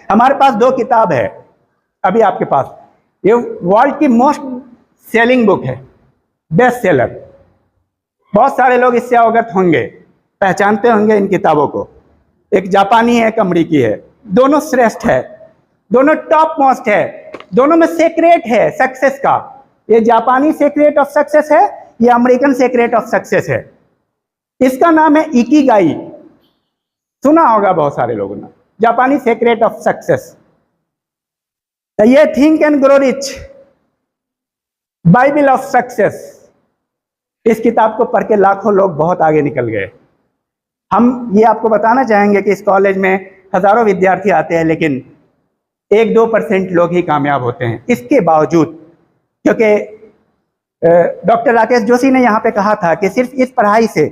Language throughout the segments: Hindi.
हमारे पास दो किताब है अभी आपके पास, ये वर्ल्ड की मोस्ट सेलिंग बुक है, बेस्ट सेलर। बहुत सारे लोग इससे अवगत होंगे, पहचानते होंगे इन किताबों को। एक जापानी है, एक अमरीकी है, दोनों श्रेष्ठ है, दोनों टॉप मोस्ट है, दोनों में सीक्रेट है सक्सेस का। ये जापानी सीक्रेट ऑफ सक्सेस है, ये अमेरिकन सीक्रेट ऑफ सक्सेस है। इसका नाम है इकिगाई, सुना होगा बहुत सारे लोगों ने, जापानी सीक्रेट ऑफ सक्सेस। ये think and grow rich, Bible of success, इस किताब को पढ़ के लाखों लोग बहुत आगे निकल गए। हम ये आपको बताना चाहेंगे कि इस कॉलेज में हजारों विद्यार्थी आते हैं, लेकिन 1-2% लोग ही कामयाब होते हैं। इसके बावजूद, क्योंकि डॉक्टर राकेश जोशी ने यहाँ पे कहा था कि सिर्फ इस पढ़ाई से,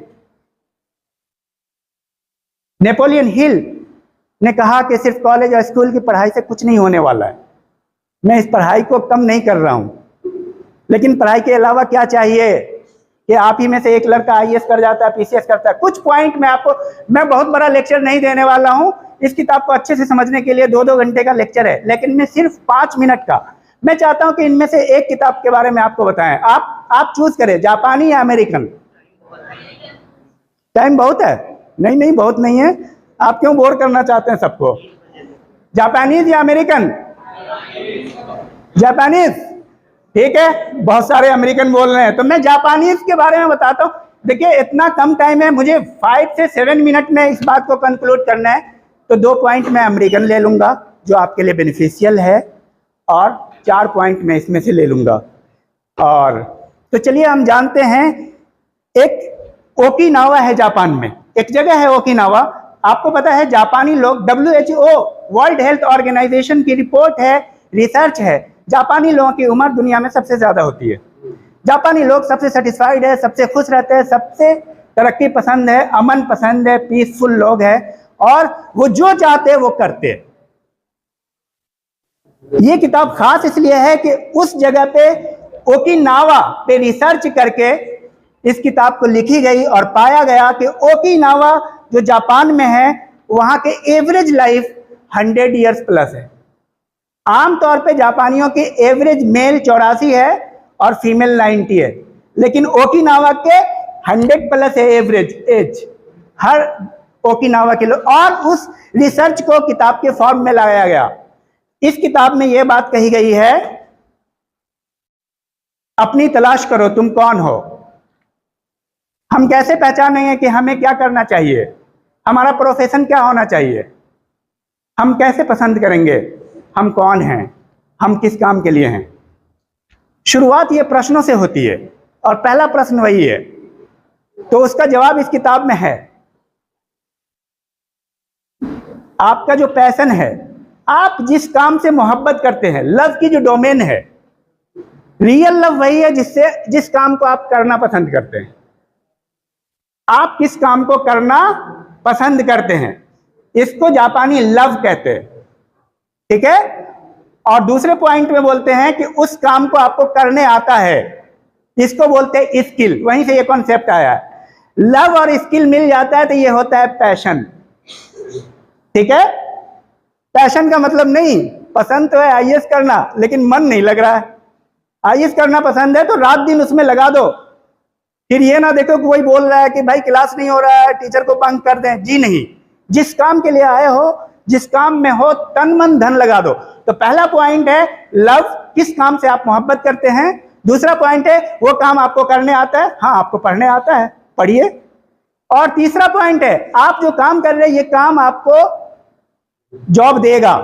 नेपोलियन हिल ने कहा कि सिर्फ कॉलेज और स्कूल की पढ़ाई से कुछ नहीं होने वाला है। मैं इस पढ़ाई को कम नहीं कर रहा हूँ, लेकिन पढ़ाई के अलावा क्या चाहिए कि आप ही में से एक लड़का IAS कर जाता है, PCS करता है। कुछ पॉइंट में आपको, मैं बहुत बड़ा लेक्चर नहीं देने वाला हूँ, इस किताब को अच्छे से समझने के लिए 2-2 घंटे का लेक्चर है, लेकिन मैं सिर्फ 5 मिनट का, मैं चाहता हूं कि इनमें से एक किताब के बारे में आपको बताएं। आप चूज करें, जापानी या अमेरिकन। टाइम बहुत है? नहीं नहीं, बहुत नहीं है। आप क्यों बोर करना चाहते हैं सबको? जापानीज या अमेरिकन? जापानीज, ठीक है। बहुत सारे अमेरिकन बोल रहे हैं, तो मैं जापानीज के बारे में बताता हूँ। देखिए, इतना कम टाइम है, मुझे 5 से 7 मिनट में इस बात को कंक्लूड करना है, तो 2 पॉइंट मैं अमेरिकन ले लूंगा जो आपके लिए बेनिफिशियल है, और 4 पॉइंट मैं इसमें से ले लूंगा। और तो चलिए हम जानते हैं, एक ओकिनावा है जापान में, एक जगह है ओकिनावा। आपको पता है जापानी लोग, WHO वर्ल्ड हेल्थ ऑर्गेनाइजेशन की रिपोर्ट है, रिसर्च है, जापानी लोगों की उम्र दुनिया में सबसे ज्यादा होती है। जापानी लोग सबसे सेटिस्फाइड है, सबसे खुश रहते हैं, सबसे तरक्की पसंद है, अमन पसंद है, पीसफुल लोग हैं, और वो जो चाहते हैं वो करते हैं। ये किताब खास इसलिए है कि उस जगह पे ओकिनावा पे रिसर्च करके इस किताब को लिखी गई, और पाया गया कि ओकिनावा जो जापान में है, वहां के एवरेज लाइफ 100 ईयर्स प्लस है। आमतौर पे जापानियों की एवरेज मेल 84 है और फीमेल 90 है, लेकिन ओकिनावा के 100 प्लस है एवरेज एज हर ओकिनावा के लोग। और उस रिसर्च को किताब के फॉर्म में लाया गया। इस किताब में यह बात कही गई है, अपनी तलाश करो, तुम कौन हो। हम कैसे पहचानेंगे कि हमें क्या करना चाहिए, हमारा प्रोफेशन क्या होना चाहिए, हम कैसे पसंद करेंगे हम कौन हैं, हम किस काम के लिए हैं। शुरुआत ये प्रश्नों से होती है, और पहला प्रश्न वही है, तो उसका जवाब इस किताब में है। आपका जो पैशन है, आप जिस काम से मोहब्बत करते हैं, लव की जो डोमेन है, रियल लव वही है जिस काम को आप करना पसंद करते हैं। आप किस काम को करना पसंद करते हैं, इसको जापानी लव कहते हैं, ठीक है। और दूसरे पॉइंट में बोलते हैं कि उस काम को आपको करने आता है, इसको बोलते हैं स्किल। वहीं से ये कॉन्सेप्ट आया है। लव और स्किल मिल जाता है तो ये होता है पैशन, ठीक है। पैशन का मतलब नहीं, पसंद तो है IAS करना, लेकिन मन नहीं लग रहा है। IAS करना पसंद है तो रात दिन उसमें लगा दो, फिर ये ना देखो कि कोई बोल रहा है कि भाई क्लास नहीं हो रहा है, टीचर को बंक कर दें। जी नहीं, जिस काम के लिए आए हो, जिस काम में हो, तन मन धन लगा दो। तो पहला पॉइंट है लव, किस काम से आप मोहब्बत करते हैं। दूसरा पॉइंट है वो काम आपको करने आता है, हाँ आपको पढ़ने आता है, पढ़िए। और तीसरा पॉइंट है आप जो काम कर रहे हैं, ये काम आपको जॉब देगा।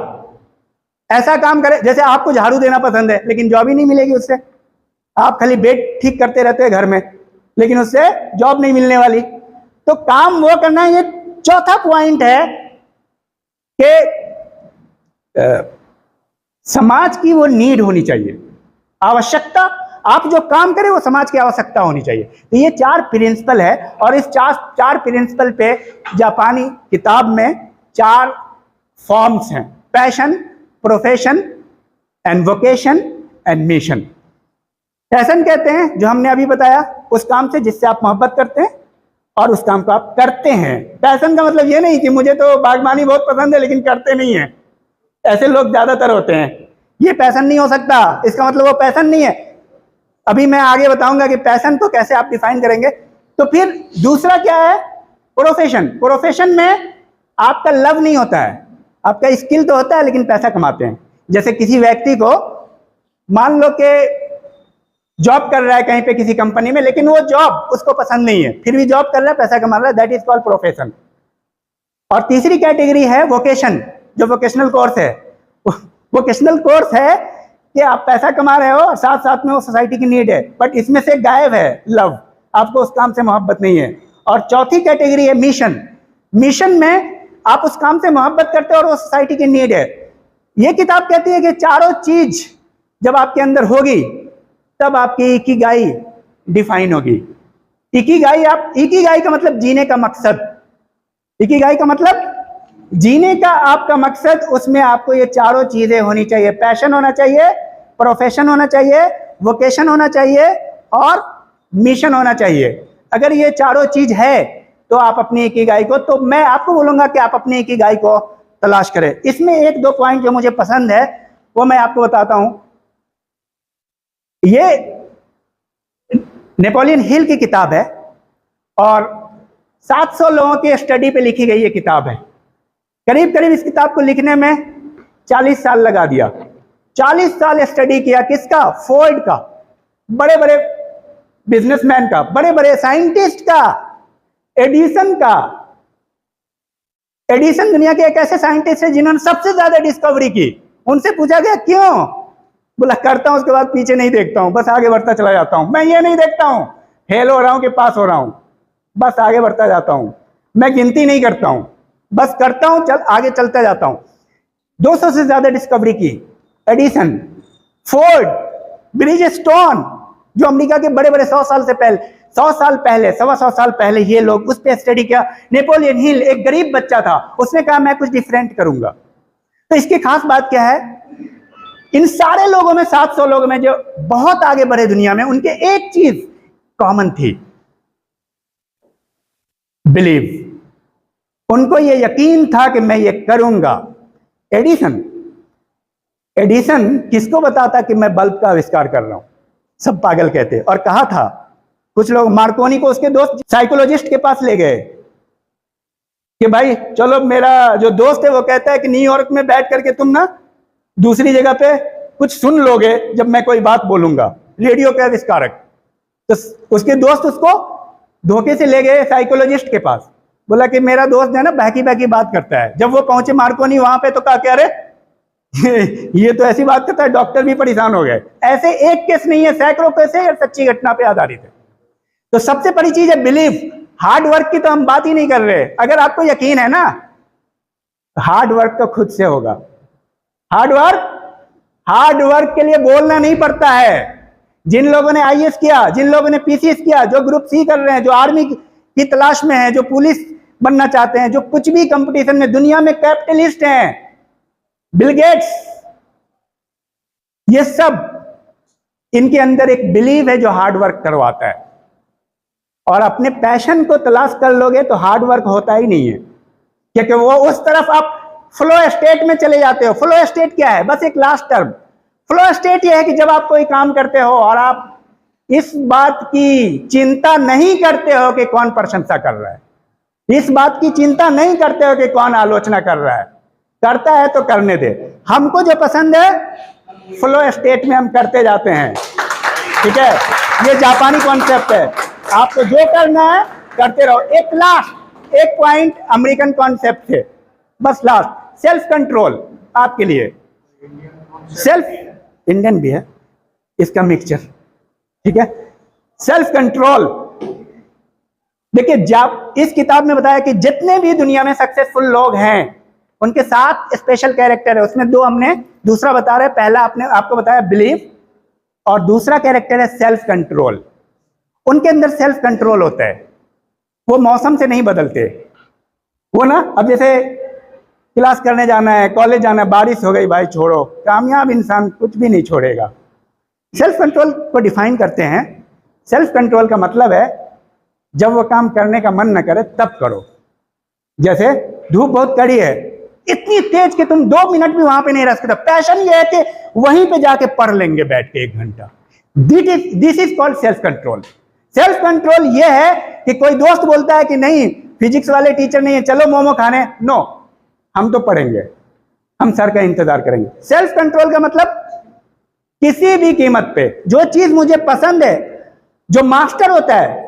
ऐसा काम करें, जैसे आपको झाड़ू देना पसंद है, लेकिन जॉब ही नहीं मिलेगी उससे। आप खाली बेड ठीक करते रहते हैं घर में, लेकिन उससे जॉब नहीं मिलने वाली। तो काम वो करना है। ये चौथा पॉइंट है कि समाज की वो नीड होनी चाहिए, आवश्यकता। आप जो काम करें वो समाज की आवश्यकता होनी चाहिए। तो ये 4 प्रिंसिपल है, और इस चार प्रिंसिपल पे जापानी किताब में 4 फॉर्म्स हैं: passion, profession, and vocation, and mission. Passion कहते हैं जो हमने अभी बताया, उस काम से जिससे आप मोहब्बत करते हैं और उस काम को आप करते हैं। पैशन का मतलब ये नहीं कि मुझे तो बागबानी बहुत पसंद है लेकिन करते नहीं है, ऐसे लोग ज्यादातर होते हैं। ये पैशन नहीं हो सकता, इसका मतलब वो पैशन नहीं है। अभी मैं आगे बताऊंगा कि पैशन को कैसे आप डिफाइन करेंगे। तो फिर दूसरा क्या है, प्रोफेशन। प्रोफेशन में आपका लव नहीं होता है, आपका स्किल तो होता है लेकिन पैसा कमाते हैं। जैसे किसी व्यक्ति को मान लो कि जॉब कर रहा है कहीं पे किसी कंपनी में, लेकिन वो जॉब उसको पसंद नहीं है, फिर भी जॉब कर रहा है, पैसा कमा रहा है, दैट इज कॉल्ड प्रोफेशन। और तीसरी कैटेगरी है वोकेशन, जो वोकेशनल कोर्स है। वोकेशनल कोर्स है कि आप पैसा कमा रहे हो और साथ साथ में वो सोसाइटी की नीड है, बट इसमें से गायब है लव, आपको उस काम से मोहब्बत नहीं है। और चौथी कैटेगरी है मिशन। मिशन में आप उस काम से मोहब्बत करते हो और वो सोसाइटी की नीड है। ये किताब कहती है कि चारों चीज जब आपके अंदर होगी तब आपकी इकिगाई डिफाइन होगी। इकिगाई का मतलब जीने का मकसद। इकिगाई का मतलब जीने का आपका मकसद, उसमें आपको ये चारों चीजें होनी चाहिए। पैशन होना चाहिए, प्रोफेशन होना चाहिए, वोकेशन होना चाहिए और मिशन होना चाहिए। अगर ये चारों चीज है तो आप अपनी इकिगाई को, तो मैं आपको बोलूंगा कि आप अपनी इकिगाई को तलाश करें। इसमें एक दो पॉइंट जो मुझे पसंद है वो मैं आपको बताता हूं। ये नेपोलियन हिल की किताब है और 700 लोगों की स्टडी पे लिखी गई ये किताब है। करीब करीब इस किताब को लिखने में 40 साल लगा दिया। 40 साल स्टडी किया, किसका? फोर्ड का, बड़े बड़े बिजनेसमैन का, बड़े बड़े साइंटिस्ट का, एडिसन का। एडिसन दुनिया के एक ऐसे साइंटिस्ट है जिन्होंने सबसे ज्यादा डिस्कवरी की। उनसे पूछा गया क्यों? बोला करता हूं, उसके बाद पीछे नहीं देखता हूं, बस आगे बढ़ता चला जाता हूं। मैं ये नहीं देखता हूं फेल हो रहा हूं कि पास हो रहा हूं, बस आगे बढ़ता जाता हूं। मैं गिनती नहीं करता हूं, बस करता हूं, आगे चलता जाता हूं। 200 से ज्यादा डिस्कवरी की एडिसन, फोर्ड, ब्रिजस्टोन, जो अमेरिका के बड़े बड़े 100 साल पहले, 125 साल पहले ये लोग उस पर स्टडी किया। नेपोलियन हिल एक गरीब बच्चा था, उसने कहा मैं कुछ डिफरेंट करूंगा। तो इसकी खास बात क्या है, इन सारे लोगों में, 700 लोगों में जो बहुत आगे बढ़े दुनिया में, उनके एक चीज कॉमन थी, बिलीव। उनको ये यकीन था कि मैं ये करूंगा। एडिसन किसको बताता कि मैं बल्ब का आविष्कार कर रहा हूं? सब पागल कहते। और कहा था कुछ लोग, मार्कोनी को उसके दोस्त साइकोलॉजिस्ट के पास ले गए कि भाई चलो, मेरा जो दोस्त है वो कहता है कि न्यूयॉर्क में बैठ करके तुम ना दूसरी जगह पे कुछ सुन लोगे जब मैं कोई बात बोलूंगा, रेडियो के आविष्कारक। तो उसके दोस्त उसको धोखे से ले गए साइकोलॉजिस्ट के पास। बोला कि मेरा दोस्त है ना बहकी बहकी बात करता है। जब वो पहुंचे मार्कोनी वहां पे तो कहा कि अरे ये तो ऐसी बात करता है, डॉक्टर भी परेशान हो गए। ऐसे एक केस नहीं है, सैकड़ों केस है, सच्ची घटना पे आधारित है। तो सबसे बड़ी चीज है बिलीफ। हार्ड वर्क की तो हम बात ही नहीं कर रहे। अगर आपको यकीन है ना, हार्ड वर्क तो खुद से होगा। हार्ड वर्क के लिए बोलना नहीं पड़ता है। जिन लोगों ने आईएएस किया, जिन लोगों ने पीसीएस किया, जो ग्रुप सी कर रहे हैं, जो आर्मी की तलाश में है, जो पुलिस बनना चाहते हैं, जो कुछ भी कंपटीशन में, दुनिया में कैपिटलिस्ट हैं, बिल गेट्स, ये सब, इनके अंदर एक बिलीव है जो हार्ड वर्क करवाता है। और अपने पैशन को तलाश कर लोगे तो हार्ड वर्क होता ही नहीं है, क्योंकि वो उस तरफ आप फ्लो स्टेट में चले जाते हो। फ्लो स्टेट क्या है? बस एक लास्ट टर्म। फ्लो स्टेट यह है कि जब आप कोई काम करते हो और आप इस बात की चिंता नहीं करते हो कि कौन प्रशंसा कर रहा है, इस बात की चिंता नहीं करते हो कि कौन आलोचना कर रहा है, करता है तो करने दे। हमको जो पसंद है फ्लो स्टेट में हम करते जाते हैं, ठीक है? ये जापानी कॉन्सेप्ट है। आपको जो करना है करते रहो। एक पॉइंट अमेरिकन कॉन्सेप्ट है, बस लास्ट, सेल्फ कंट्रोल आपके लिए। सेल्फ इंडियन भी है इसका मिक्सचर, ठीक है? Self control. देखिए, इस किताब में बताया कि जितने भी दुनिया में सक्सेसफुल लोग हैं उनके 7 स्पेशल कैरेक्टर है। उसमें 2 हमने दूसरा बता रहे, पहला आपको बताया बिलीफ, और दूसरा कैरेक्टर है सेल्फ कंट्रोल। उनके अंदर सेल्फ कंट्रोल होता है, वो मौसम से नहीं बदलते। वो ना, अब जैसे क्लास करने जाना है, कॉलेज जाना है, बारिश हो गई, भाई छोड़ो, कामयाब इंसान कुछ भी नहीं छोड़ेगा। सेल्फ कंट्रोल को डिफाइन करते हैं। सेल्फ कंट्रोल का मतलब है जब वो काम करने का मन न करे तब करो। जैसे धूप बहुत कड़ी है, इतनी तेज कि तुम 2 मिनट भी वहां पे नहीं रह सकते। पैशन ये है कि वहीं पे जाके पढ़ लेंगे बैठ के 1 घंटा। This is called self control. Self control ये है कि कोई दोस्त बोलता है कि नहीं फिजिक्स वाले टीचर नहीं है, चलो मोमो खाने, नो, हम तो पढ़ेंगे, हम सर का इंतजार करेंगे। सेल्फ कंट्रोल का मतलब किसी भी कीमत पे जो चीज मुझे पसंद है, जो मास्टर होता है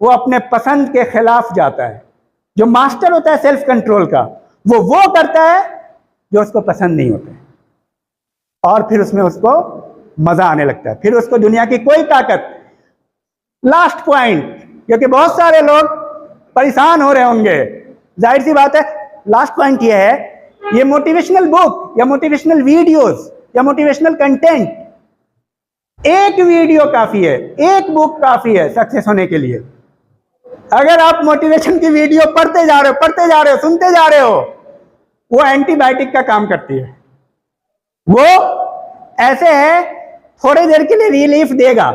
वो अपने पसंद के खिलाफ जाता है। जो मास्टर होता है सेल्फ कंट्रोल का, वो करता है जो उसको पसंद नहीं होता है, और फिर उसमें उसको मजा आने लगता है, फिर उसको दुनिया की कोई ताकत। लास्ट पॉइंट, क्योंकि बहुत सारे लोग परेशान हो रहे होंगे, जाहिर सी बात है, लास्ट पॉइंट ये है, ये मोटिवेशनल बुक या मोटिवेशनल वीडियोस या मोटिवेशनल कंटेंट, एक वीडियो काफी है, एक बुक काफी है सक्सेस होने के लिए। अगर आप मोटिवेशन की वीडियो पढ़ते जा रहे हो, सुनते जा रहे हो, वो एंटीबायोटिक का काम करती है। वो ऐसे है, थोड़ी देर के लिए रिलीफ देगा,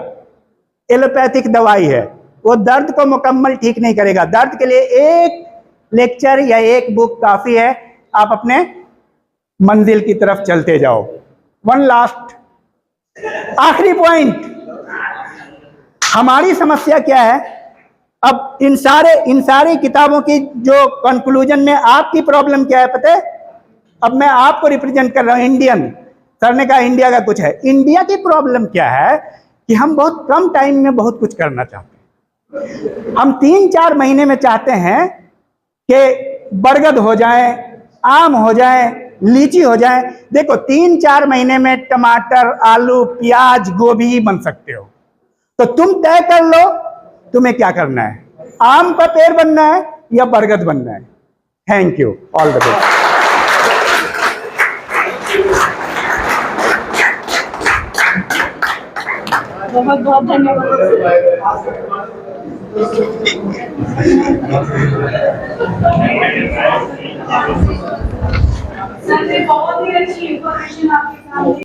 एलोपैथिक दवाई है, वो दर्द को मुकम्मल ठीक नहीं करेगा। दर्द के लिए एक लेक्चर या एक बुक काफी है, आप अपने मंजिल की तरफ चलते जाओ। वन लास्ट, आखिरी पॉइंट, हमारी समस्या क्या है? अब इन सारी किताबों की जो कंक्लूजन में आपकी प्रॉब्लम क्या है पता है? अब मैं आपको रिप्रेजेंट कर रहा हूं, इंडियन, सर ने कहा इंडिया का कुछ है। इंडिया की प्रॉब्लम क्या है कि हम बहुत कम टाइम में बहुत कुछ करना चाहते हैं। हम 3-4 महीने में चाहते हैं कि बरगद हो जाए, आम हो जाए, लीची हो जाए। देखो 3-4 महीने में टमाटर, आलू, प्याज, गोभी बन सकते हो। तो तुम तय कर लो तुम्हें क्या करना है, आम का पेड़ बनना है या बरगद बनना है। Thank you, all the best. बहुत बहुत धन्यवाद। सर ने बहुत ही अच्छी इंफॉर्मेशन आपके साथ